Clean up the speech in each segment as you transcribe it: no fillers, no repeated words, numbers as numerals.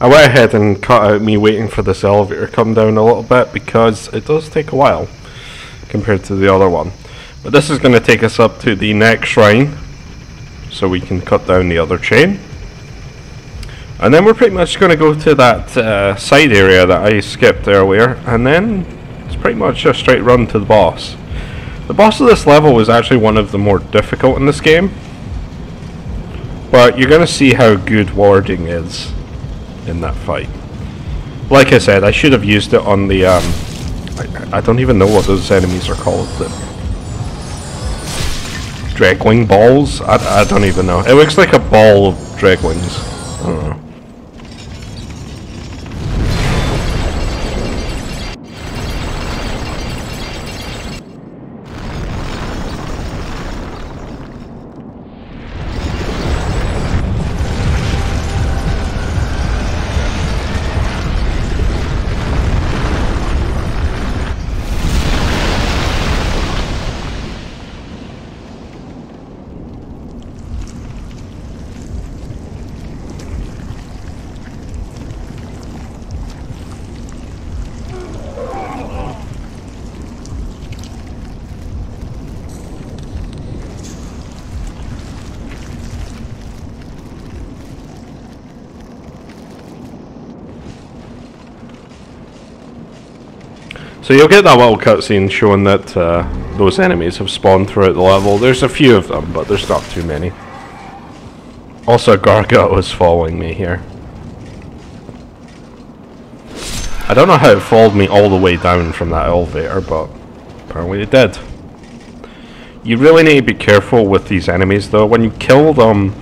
I went ahead and cut out me waiting for this elevator to come down a little bit because it does take a while compared to the other one. But this is going to take us up to the next shrine, so we can cut down the other chain. And then we're pretty much going to go to that side area that I skipped earlier, and then it's pretty much a straight run to the boss. The boss of this level is actually one of the more difficult in this game, but you're going to see how good warding is in that fight. Like I said, I should have used it on the I don't even know what those enemies are called. The Dregling balls? I don't even know. It looks like a ball of Dreglings. I don't know. So you'll get that little cutscene showing that those enemies have spawned throughout the level. There's a few of them, but there's not too many. Also, Gargoyle is following me here. I don't know how it followed me all the way down from that elevator, but apparently it did. You really need to be careful with these enemies though. When you kill them,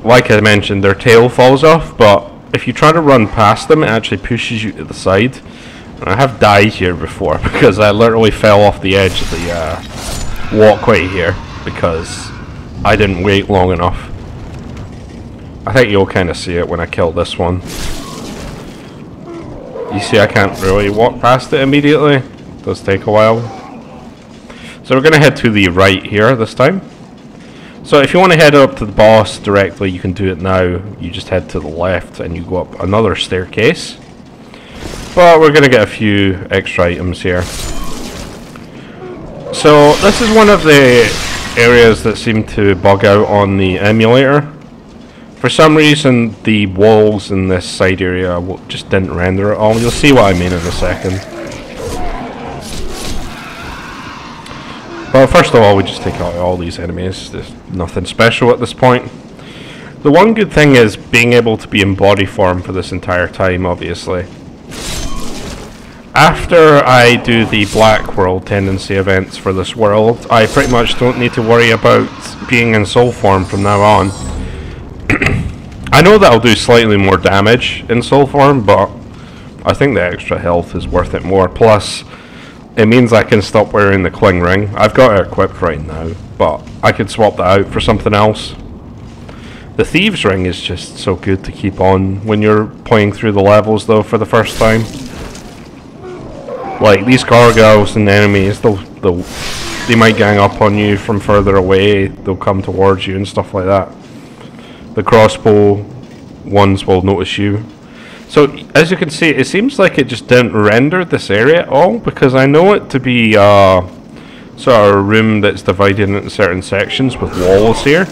like I mentioned, their tail falls off, but if you try to run past them, it actually pushes you to the side. I have died here before because I literally fell off the edge of the walkway here because I didn't wait long enough. I think you'll kind of see it when I kill this one. You see I can't really walk past it immediately. It does take a while. So we're going to head to the right here this time. So if you want to head up to the boss directly, you can do it now. You just head to the left and you go up another staircase. But we're going to get a few extra items here. So this is one of the areas that seem to bug out on the emulator. For some reason the walls in this side area just didn't render at all. You'll see what I mean in a second. But first of all, we just take out all these enemies. There's nothing special at this point. The one good thing is being able to be in body form for this entire time, obviously. After I do the Black World tendency events for this world, I pretty much don't need to worry about being in soul form from now on. I know that'll do slightly more damage in soul form, but I think the extra health is worth it more. Plus, it means I can stop wearing the Cling Ring. I've got it equipped right now, but I could swap that out for something else. The Thieves Ring is just so good to keep on when you're playing through the levels though for the first time. Like these gargoyles and enemies, they might gang up on you from further away. They'll come towards you and stuff like that. The crossbow ones will notice you. So as you can see, it seems like it just didn't render this area at all, because I know it to be sort of a room that's divided into certain sections with walls here.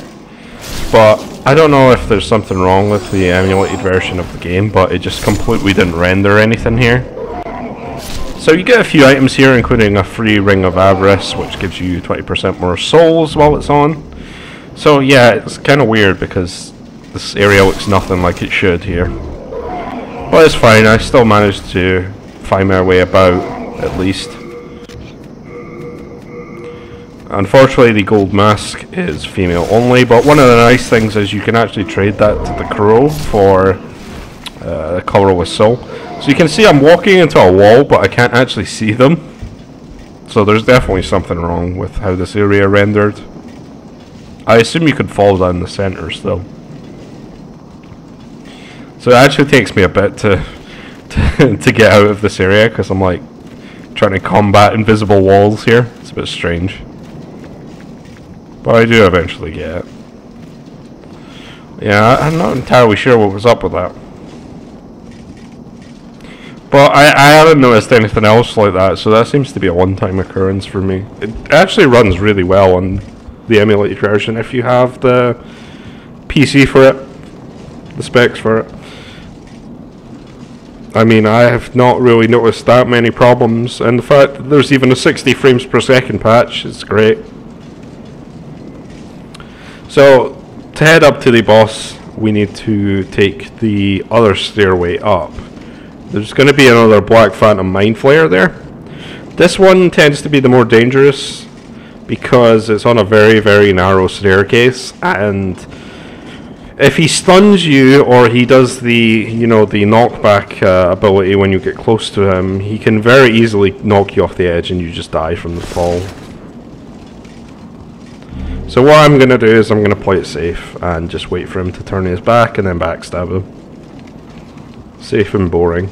But I don't know if there's something wrong with the emulated version of the game, but it just completely didn't render anything here. So you get a few items here, including a free Ring of Avarice, which gives you 20% more souls while it's on. So yeah, it's kind of weird because this area looks nothing like it should here. But it's fine, I still managed to find my way about, at least. Unfortunately, the gold mask is female only, but one of the nice things is you can actually trade that to the crow for the colorless soul. So you can see I'm walking into a wall, but I can't actually see them. So there's definitely something wrong with how this area rendered. I assume you could fall down the centers though. So it actually takes me a bit to get out of this area, because I'm like trying to combat invisible walls here. It's a bit strange. But I do eventually get it. Yeah, I'm not entirely sure what was up with that. But I haven't noticed anything else like that, so that seems to be a one-time occurrence for me. It actually runs really well on the emulated version if you have the PC for it, the specs for it. I mean, I have not really noticed that many problems, and the fact that there's even a 60 frames per second patch is great. So, to head up to the boss, we need to take the other stairway up. There's going to be another Black Phantom Mind Flayer there. This one tends to be the more dangerous because it's on a very, very narrow staircase, and if he stuns you or he does the, you know, the knockback ability when you get close to him, he can very easily knock you off the edge and you just die from the fall. So what I'm going to do is I'm going to play it safe and just wait for him to turn his back and then backstab him. Safe and boring.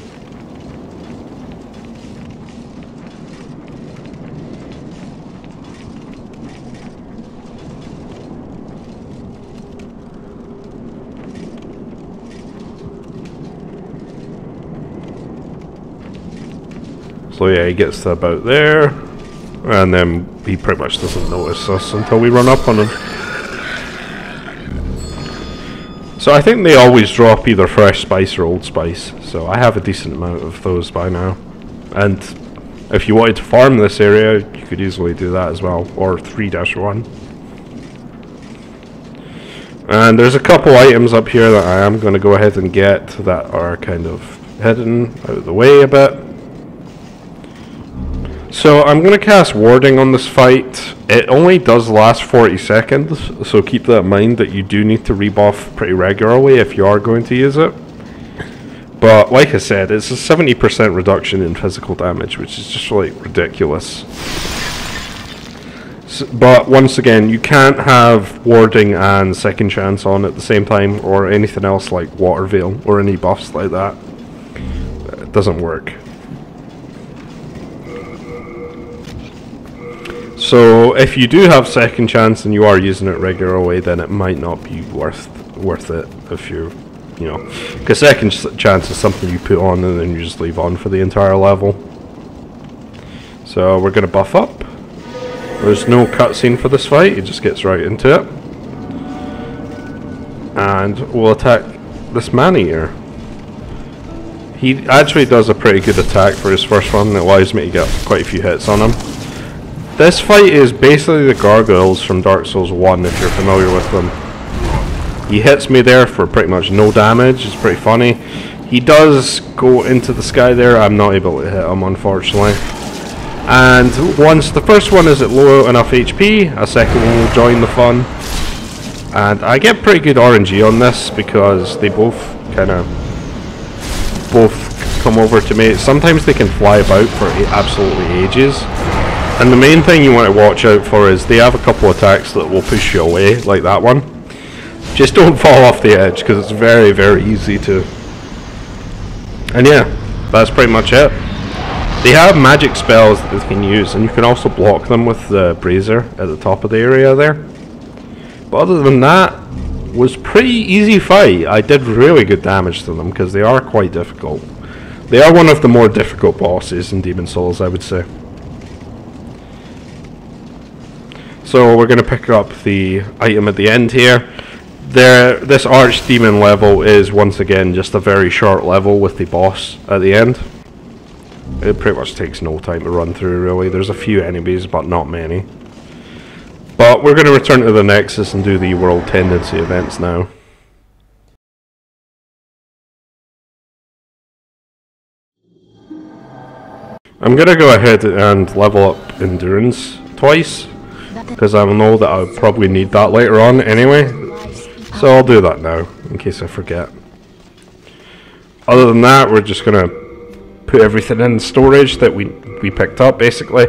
So yeah, he gets to about there, and then he pretty much doesn't notice us until we run up on him. So I think they always drop either fresh spice or old spice, so I have a decent amount of those by now. And if you wanted to farm this area, you could easily do that as well, or 3-1. And there's a couple items up here that I am going to go ahead and get that are kind of hidden out of the way a bit. So I'm going to cast Warding on this fight. It only does last 40 seconds, so keep that in mind that you do need to rebuff pretty regularly if you are going to use it. But like I said, it's a 70% reduction in physical damage, which is just like ridiculous. But once again, you can't have Warding and Second Chance on at the same time, or anything else like Water Veil, or any buffs like that. It doesn't work. So if you do have Second Chance and you are using it regularly, then it might not be worth it if you know, because Second Chance is something you put on and then you just leave on for the entire level. So we're going to buff up. There's no cutscene for this fight, he just gets right into it. And we'll attack this man-eater. He actually does a pretty good attack for his first one, it allows me to get quite a few hits on him. This fight is basically the gargoyles from Dark Souls 1 if you're familiar with them. He hits me there for pretty much no damage, it's pretty funny. He does go into the sky there, I'm not able to hit him unfortunately. And once the first one is at low enough HP, a second one will join the fun. And I get pretty good RNG on this because they both come over to me. Sometimes they can fly about for absolutely ages. And the main thing you want to watch out for is they have a couple attacks that will push you away, like that one. Just don't fall off the edge, because it's very, very easy to. And yeah, that's pretty much it. They have magic spells that they can use, and you can also block them with the brazier at the top of the area there. But other than that, was pretty easy fight. I did really good damage to them, because they are quite difficult. They are one of the more difficult bosses in Demon Souls, I would say. So we're going to pick up the item at the end here. This Archdemon level is once again just a very short level with the boss at the end. It pretty much takes no time to run through really. There's a few enemies but not many. But we're going to return to the Nexus and do the World Tendency events now. I'm going to go ahead and level up Endurance twice, because I know that I'll probably need that later on anyway. So I'll do that now, in case I forget. Other than that, we're just going to put everything in storage that we picked up, basically.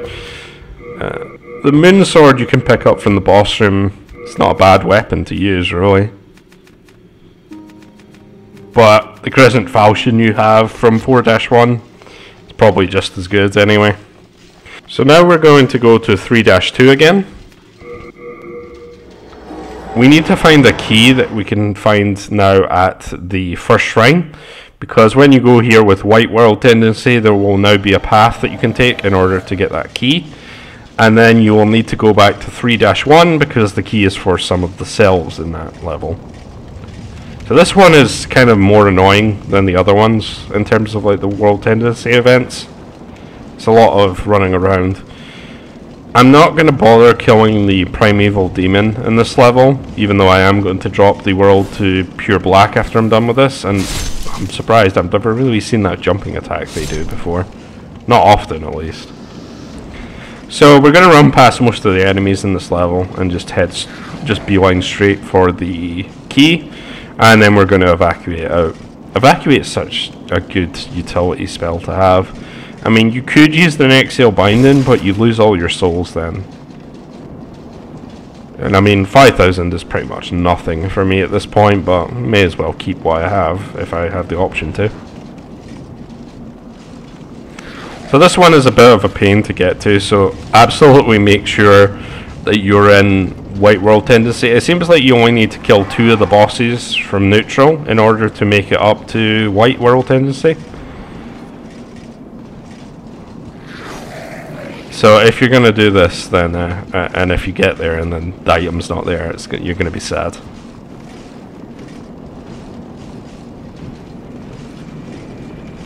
The Moon Sword you can pick up from the boss room. It's not a bad weapon to use, really. But the Crescent Falchion you have from 4-1 is probably just as good anyway. So now we're going to go to 3-2 again. We need to find a key that we can find now at the first shrine, Because when you go here with white world tendency, there will now be a path that you can take in order to get that key. And then you will need to go back to 3-1 because the key is for some of the cells in that level. So this one is kind of more annoying than the other ones in terms of like the world tendency events. It's a lot of running around. I'm not going to bother killing the primeval demon in this level, even though I am going to drop the world to pure black after I'm done with this, and I'm surprised I've never really seen that jumping attack they do before. Not often, at least. So we're going to run past most of the enemies in this level and just beeline straight for the key, and then we're going to evacuate out. Evacuate is such a good utility spell to have. I mean, you could use the Exhale Binding, but you'd lose all your souls then. And I mean, 5,000 is pretty much nothing for me at this point, but may as well keep what I have if I have the option to. So this one is a bit of a pain to get to, so absolutely make sure that you're in white world tendency. It seems like you only need to kill 2 of the bosses from neutral in order to make it up to white world tendency. So if you're going to do this, then and if you get there and then the item's not there, you're going to be sad.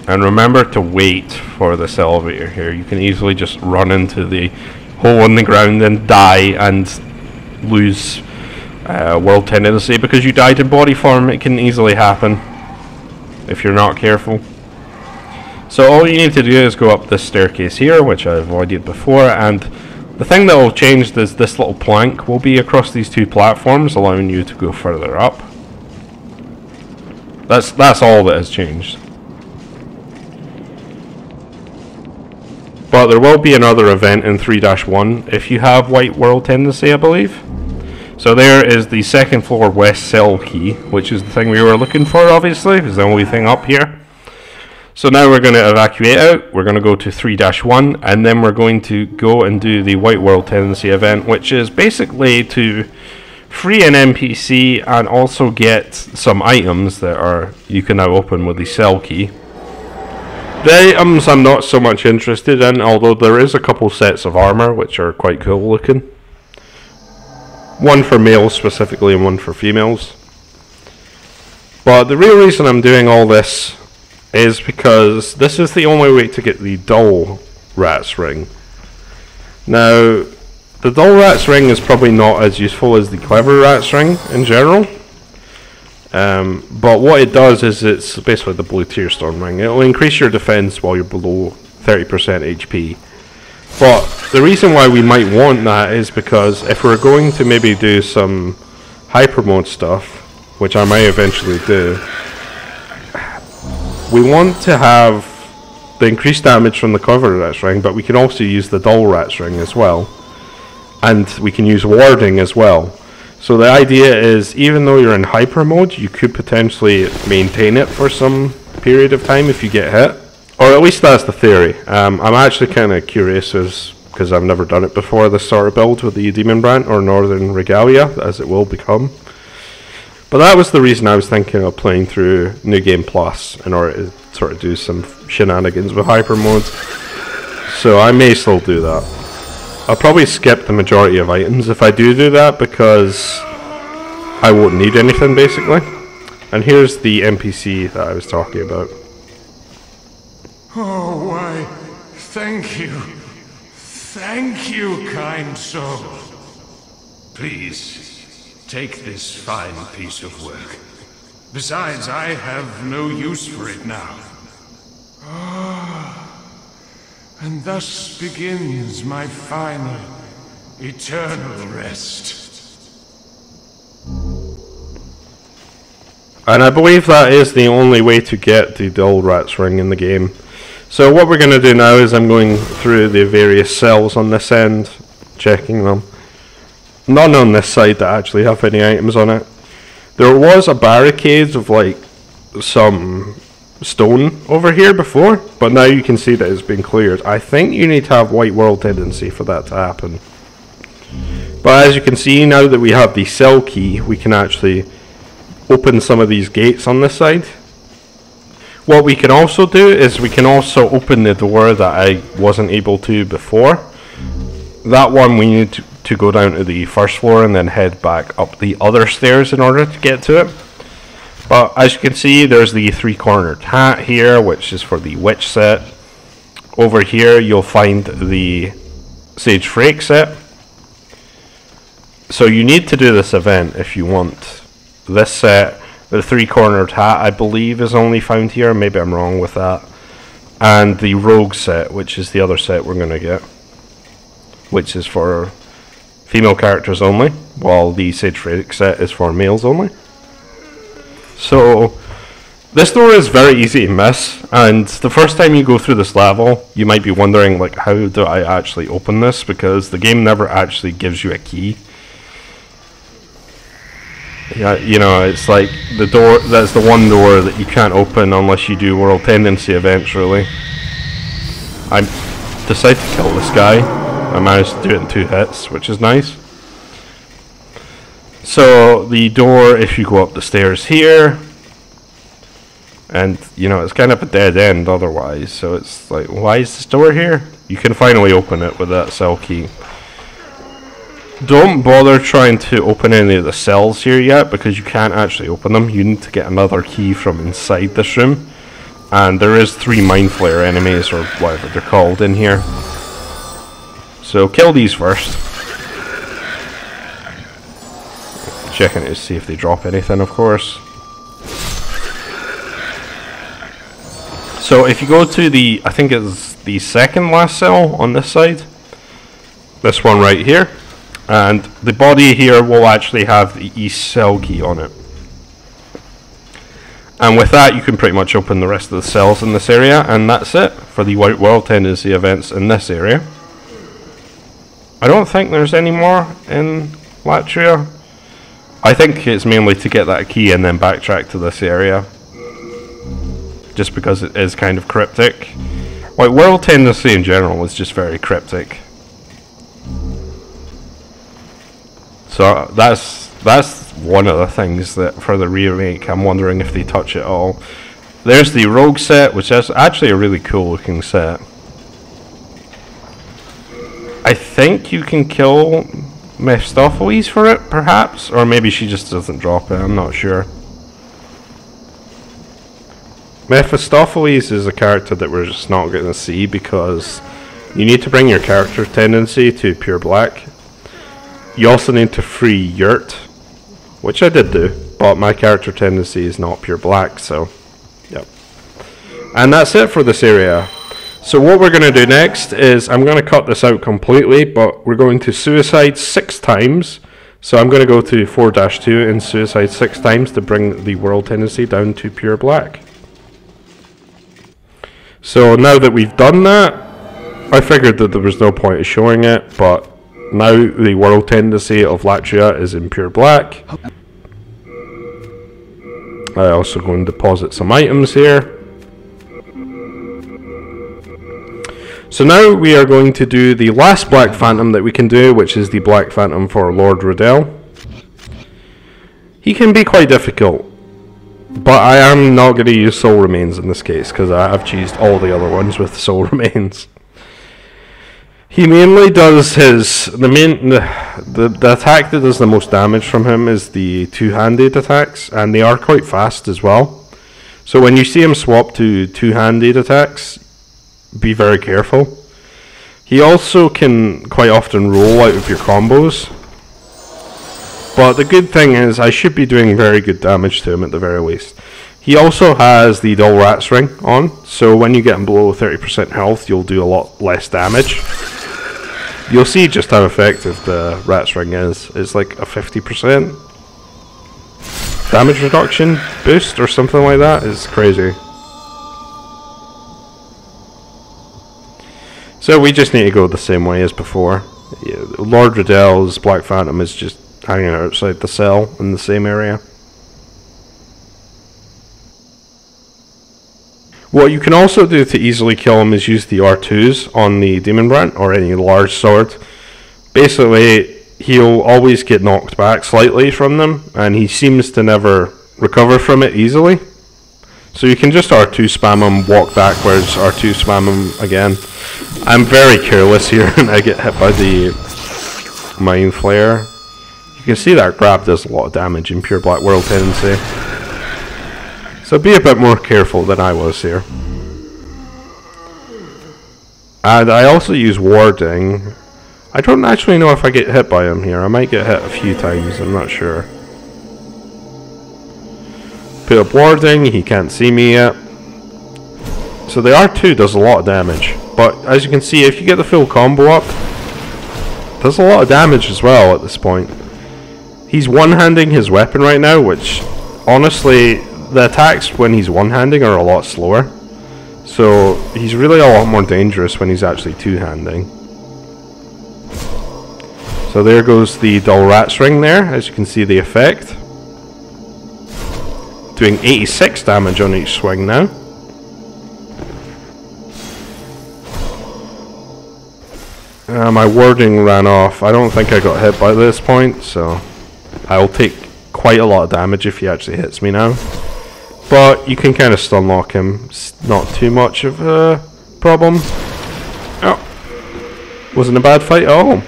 And remember to wait for this elevator here. You can easily just run into the hole in the ground and die and lose world tendency because you died in body form. It can easily happen if you're not careful. So all you need to do is go up this staircase here, which I avoided before, and the thing that will change is this little plank will be across these 2 platforms, allowing you to go further up. That's all that has changed. But there will be another event in 3-1 if you have white world tendency, I believe. So there is the 2nd floor west cell key, which is the thing we were looking for, obviously. It's the only thing up here. So now we're going to evacuate out, we're going to go to 3-1, and then we're going to go and do the white world tendency event, which is basically to free an NPC and also get some items that you can now open with the cell key. The items I'm not so much interested in, although there is a couple sets of armor which are quite cool looking. One for males specifically and one for females. But the real reason I'm doing all this is because this is the only way to get the dull rat's ring. Now, the dull rat's ring is probably not as useful as the clever rat's ring in general. But what it does is it's basically the blue tear storm ring. It will increase your defense while you're below 30% HP. But the reason why we might want that is because if we're going to maybe do some hyper mode stuff, which I may eventually do, we want to have the increased damage from the clever rat's ring, but we can also use the dull rat's ring as well. And we can use warding as well. So the idea is, even though you're in hyper mode, you could potentially maintain it for some period of time if you get hit. Or at least that's the theory. I'm actually kind of curious, because I've never done it before, this sort of build with the Demonbrandt or Northern Regalia, as it will become. But that was the reason I was thinking of playing through New Game Plus in order to sort of do some shenanigans with hyper mode. So I may still do that. I'll probably skip the majority of items if I do that, because I won't need anything basically. And here's the NPC that I was talking about. Oh, why, thank you. Thank you, kind soul. Please, take this fine piece of work. Besides, I have no use for it now. And thus begins my final, eternal rest. And I believe that is the only way to get the dull rat's ring in the game. So what we're going to do now is I'm going through the various cells on this end, checking them. None on this side that actually have any items on it. There was a barricade of like some stone over here before, but now you can see that it's been cleared. I think you need to have white world tendency for that to happen. But as you can see, now that we have the cell key, we can actually open some of these gates on this side, What we can also do is we can also open the door that I wasn't able to before. That one we need to go down to the first floor and then head back up the other stairs in order to get to it. But as you can see, there's the three-cornered hat here, which is for the witch set. Over here you'll find the Sage Freke set. So you need to do this event if you want this set. The three-cornered hat, I believe, is only found here. Maybe I'm wrong with that. And the rogue set, which is the other set we're going to get, which is for female characters only, while the Sage Freke set is for males only. So this door is very easy to miss, and the first time you go through this level, you might be wondering, like, how do I actually open this? Because the game never actually gives you a key. Yeah, you know, it's like the door, that's the one door that you can't open unless you do World Tendency events, really. I decided to kill this guy. I managed to do it in 2 hits, which is nice. So, the door, if you go up the stairs here, and, you know, it's kind of a dead end otherwise, so it's like, why is this door here? You can finally open it with that cell key. Don't bother trying to open any of the cells here yet, because you can't actually open them. You need to get another key from inside this room. And there is 3 Mind Flayer enemies, or whatever they're called, in here. So kill these first. Checking it to see if they drop anything, of course. So if you go to the, I think it's the second last cell on this side. This one right here. And the body here will actually have the east cell key on it. And with that you can pretty much open the rest of the cells in this area, and that's it for the White World Tendency events in this area. I don't think there's any more in Latria. I think it's mainly to get that key and then backtrack to this area, just because it is kind of cryptic. White World Tendency in general is just very cryptic. So that's one of the things that for the remake I'm wondering if they touch it all. There's the rogue set, which is actually a really cool looking set. I think you can kill Mephistopheles for it, perhaps, or maybe she just doesn't drop it, I'm not sure. Mephistopheles is a character that we're just not going to see because you need to bring your character tendency to pure black. You also need to free Yurt, which I did do, but my character tendency is not pure black, so yep. And that's it for this area. So what we're going to do next is, I'm going to cut this out completely, but we're going to suicide 6 times. So I'm going to go to 4-2 and suicide 6 times to bring the world tendency down to pure black. So now that we've done that, I figured that there was no point of showing it, but now the world tendency of Latria is in pure black. I also go and deposit some items here. So now we are going to do the last Black Phantom that we can do, which is the Black Phantom for Lord Rydell. He can be quite difficult, but I am not going to use Soul Remains in this case, because I have cheesed all the other ones with Soul Remains. He mainly does his, the attack that does the most damage from him is the two-handed attacks, and they are quite fast as well. So when you see him swap to two-handed attacks, be very careful. He also can quite often roll out of your combos, but the good thing is I should be doing very good damage to him at the very least. He also has the Dull Rat's Ring on, so when you get him below 30% health you'll do a lot less damage. You'll see just how effective the Rat's Ring is. It's like a 50% damage reduction boost or something like that. It's crazy. So we just need to go the same way as before. Yeah, Lord Rydell's Black Phantom is just hanging outside the cell in the same area. What you can also do to easily kill him is use the R2s on the Demonbrandt or any large sword. Basically, he'll always get knocked back slightly from them, and he seems to never recover from it easily. So you can just R2 spam him, walk backwards, R2 spam him again. I'm very careless here and I get hit by the Mind Flare. You can see that grab does a lot of damage in pure Black World Tendency. So be a bit more careful than I was here. And I also use warding. I don't actually know if I get hit by him here. I might get hit a few times, I'm not sure. Put up warding, he can't see me yet. So the R2 does a lot of damage. But as you can see, if you get the full combo up, does a lot of damage as well at this point. He's one-handing his weapon right now, which honestly, the attacks when he's one-handing are a lot slower. So he's really a lot more dangerous when he's actually two-handing. So there goes the Dull Rat's Ring there, as you can see the effect. Doing 86 damage on each swing now. My warding ran off. I don't think I got hit by this point, so I'll take quite a lot of damage if he actually hits me now. But you can kind of stun lock him. It's not too much of a problem. Oh, wasn't a bad fight at all.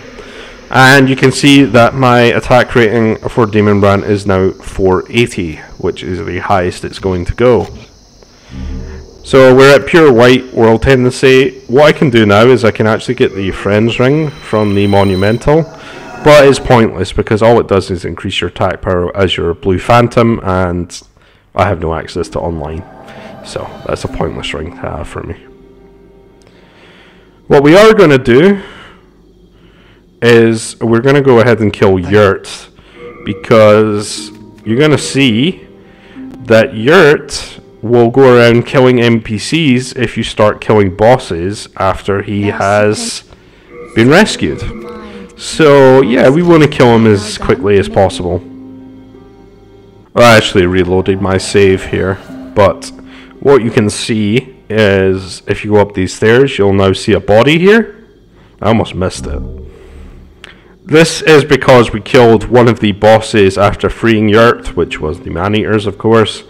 And you can see that my attack rating for Demonbrandt is now 480, which is the highest it's going to go. So we're at pure white world tendency. What I can do now is I can actually get the Friends Ring from the Monumental, but it's pointless because all it does is increase your attack power as your Blue Phantom, and I have no access to online. So that's a pointless ring to have for me. What we are going to do is we're going to go ahead and kill Yurt, because you're going to see that Yurt will go around killing NPCs if you start killing bosses after he has been rescued. So yeah, we want to kill him as quickly as possible. I actually reloaded my save here, but what you can see is if you go up these stairs, you'll now see a body here. I almost missed it. This is because we killed one of the bosses after freeing Yurt, which was the Man-Eaters, of course,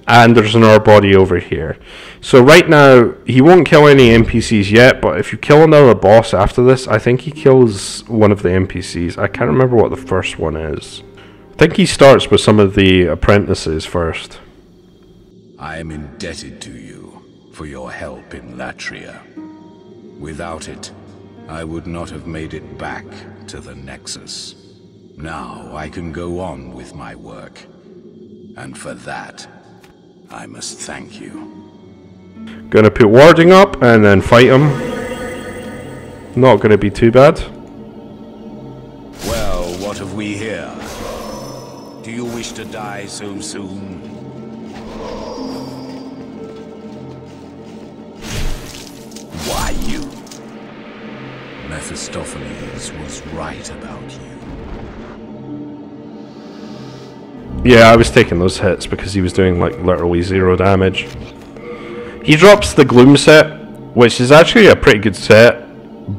and there's another body over here. So right now, he won't kill any NPCs yet, but if you kill another boss after this, I think he kills one of the NPCs. I can't remember what the first one is. I think he starts with some of the apprentices first. I am indebted to you for your help in Latria. Without it, I would not have made it back to the Nexus. Now I can go on with my work, and for that, I must thank you. Gonna put warding up and then fight him. Not gonna be too bad. Well, what have we here? Do you wish to die so soon? Why you? Mephistopheles was right about you. Yeah, I was taking those hits because he was doing like literally 0 damage. He drops the Gloom set, which is actually a pretty good set,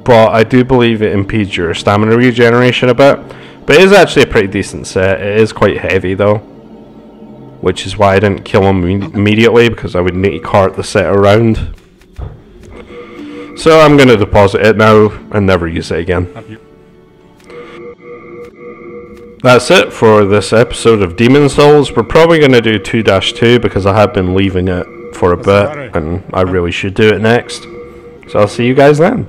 but I do believe it impedes your stamina regeneration a bit. But it is actually a pretty decent set. It is quite heavy though, which is why I didn't kill him immediately, because I would need to cart the set around. So I'm going to deposit it now and never use it again. That's it for this episode of Demon Souls. We're probably going to do 2-2 because I have been leaving it for a bit and I really should do it next. So I'll see you guys then.